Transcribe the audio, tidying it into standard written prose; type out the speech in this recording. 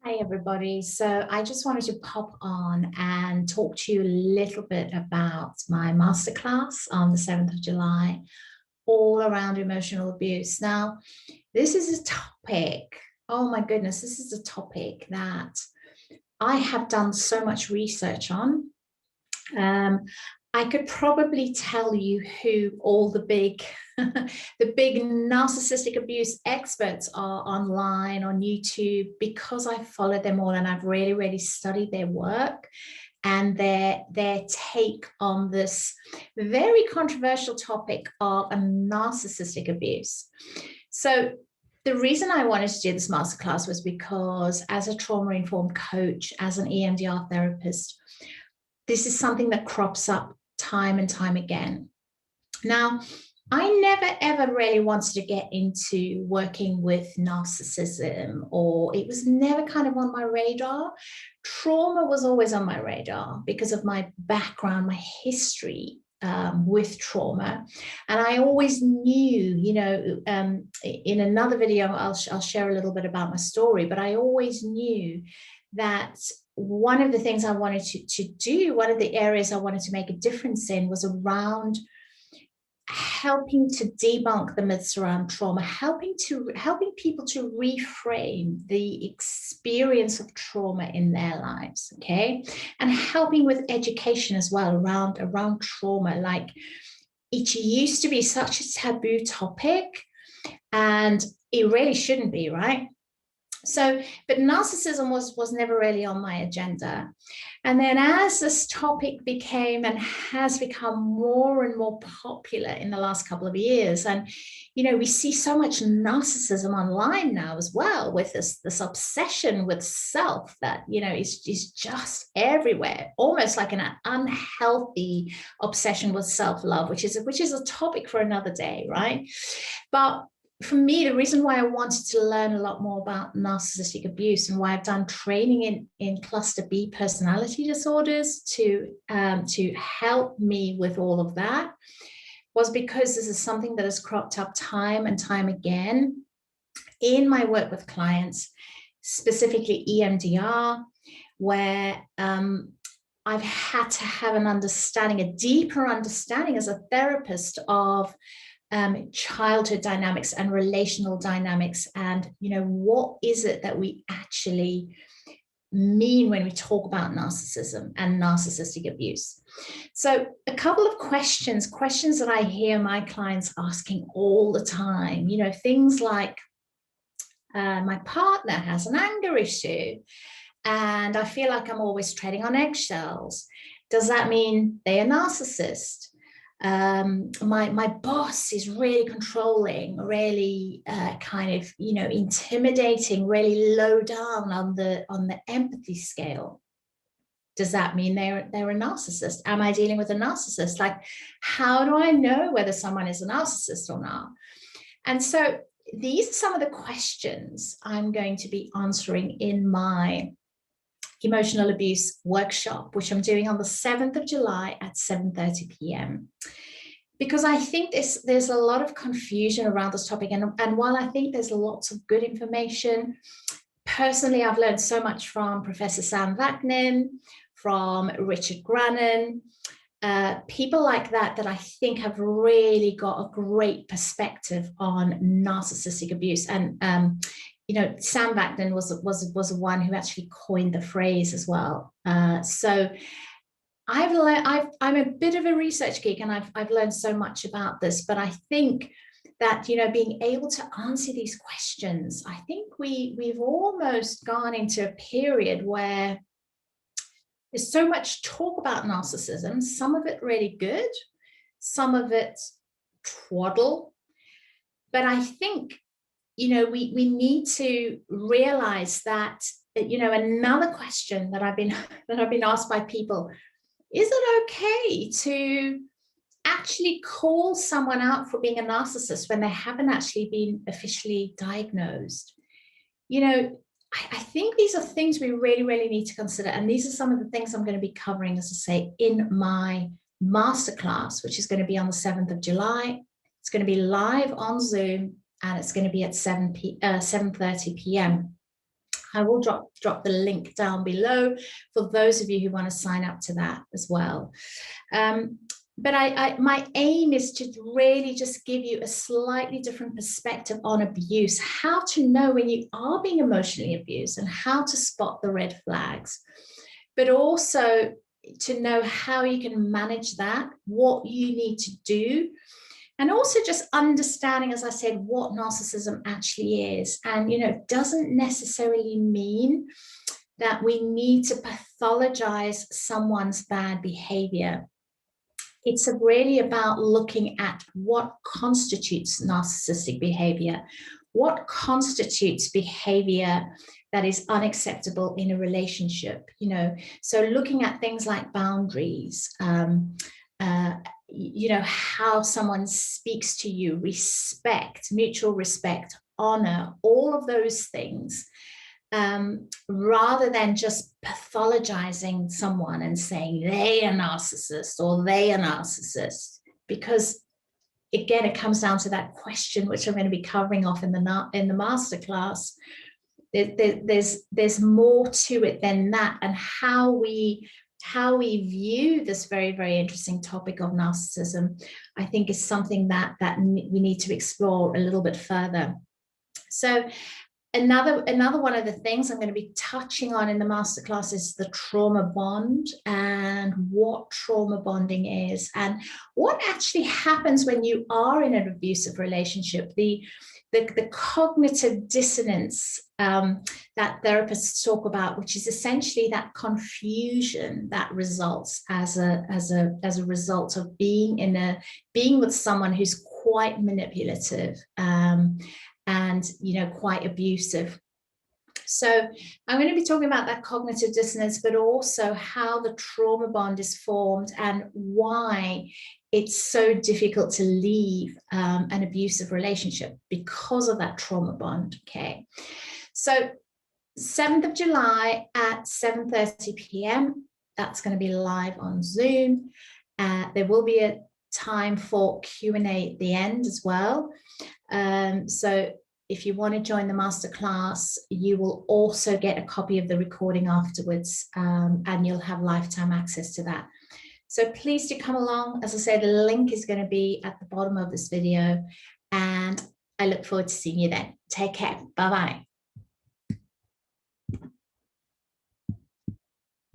Hi, everybody. So I just wanted to pop on and talk to you a little bit about my masterclass on the 7th of July, all around emotional abuse. Now, this is a topic, oh my goodness, this is a topic that I have done so much research on. I could probably tell you who all the big the big narcissistic abuse experts are online on YouTube, because I follow them all and I've really studied their work and their take on this very controversial topic of narcissistic abuse. So the reason I wanted to do this masterclass was because, as a trauma-informed coach, as an EMDR therapist, this is something that crops up time and time again. Now, I never ever really wanted to get into working with narcissism, or it was never kind of on my radar. Trauma was always on my radar because of my background, my history with trauma. And I always knew, in another video, I'll share a little bit about my story, but I always knew that one of the things I wanted to do, one of the areas I wanted to make a difference in, was around helping to debunk the myths around trauma, helping people to reframe the experience of trauma in their lives, okay? And helping with education as well around trauma. Like, it used to be such a taboo topic, and it really shouldn't be, right? So, but narcissism was never really on my agenda. And then as this topic became and has become more and more popular in the last couple of years, and, we see so much narcissism online now as well, with this obsession with self that, is just everywhere, almost like an unhealthy obsession with self-love, which is a topic for another day, right? But for me, the reason why I wanted to learn a lot more about narcissistic abuse, and why I've done training in cluster B personality disorders to help me with all of that, was because this is something that has cropped up time and time again in my work with clients, specifically EMDR, where I've had to have an understanding, a deeper understanding as a therapist of childhood dynamics and relational dynamics, and what is it that we actually mean when we talk about narcissism and narcissistic abuse. So a couple of questions that I hear my clients asking all the time, things like, my partner has an anger issue and I feel like I'm always treading on eggshells. Does that mean they're a narcissist? My boss is really controlling, really intimidating, really low down on the empathy scale. Does that mean they're a narcissist? Am I dealing with a narcissist? Like, how do I know whether someone is a narcissist or not? And so these are some of the questions I'm going to be answering in my emotional abuse workshop, which I'm doing on the 7th of July at 7:30 p.m. Because I think there's a lot of confusion around this topic. And while I think there's lots of good information, personally, I've learned so much from Professor Sam Vaknin, from Richard Grannon, people like that I think have really got a great perspective on narcissistic abuse. And Sam Vaknin was one who actually coined the phrase as well. So I'm a bit of a research geek, and I've learned so much about this. But I think that being able to answer these questions, I think we've almost gone into a period where there's so much talk about narcissism. Some of it really good, some of it twaddle. But I think we need to realize that, another question that I've been asked by people: is it okay to actually call someone out for being a narcissist when they haven't actually been officially diagnosed? I think these are things we really need to consider. And these are some of the things I'm going to be covering, as I say, in my masterclass, which is going to be on the 7th of July. It's going to be live on Zoom, and it's going to be at 7:30 p.m. I will drop the link down below for those of you who want to sign up to that as well. But my aim is to really just give you a slightly different perspective on abuse, how to know when you are being emotionally abused and how to spot the red flags, but also to know how you can manage that, what you need to do, and also just understanding, as I said, what narcissism actually is. And, doesn't necessarily mean that we need to pathologize someone's bad behavior. It's really about looking at what constitutes narcissistic behavior, what constitutes behavior that is unacceptable in a relationship, So looking at things like boundaries, how someone speaks to you, respect, mutual respect, honor, all of those things, rather than just pathologizing someone and saying they are narcissist or they are narcissist. Because again, it comes down to that question, which I'm going to be covering off in the masterclass. There's more to it than that, and how we view this very, very interesting topic of narcissism, I think, is something that we need to explore a little bit further. So another one of the things I'm going to be touching on in the masterclass is the trauma bond, and what trauma bonding is, and what actually happens when you are in an abusive relationship. The cognitive dissonance that therapists talk about, which is essentially that confusion that results as a result of being with someone who's quite manipulative and quite abusive. So I'm going to be talking about that cognitive dissonance, but also how the trauma bond is formed and why it's so difficult to leave an abusive relationship because of that trauma bond. Okay, so 7th of July at 7:30 p.m. That's going to be live on Zoom. There will be a time for Q&A at the end as well. So if you want to join the masterclass, you will also get a copy of the recording afterwards, and you'll have lifetime access to that. So please do come along. As I said, the link is going to be at the bottom of this video, and I look forward to seeing you then. Take care. Bye-bye.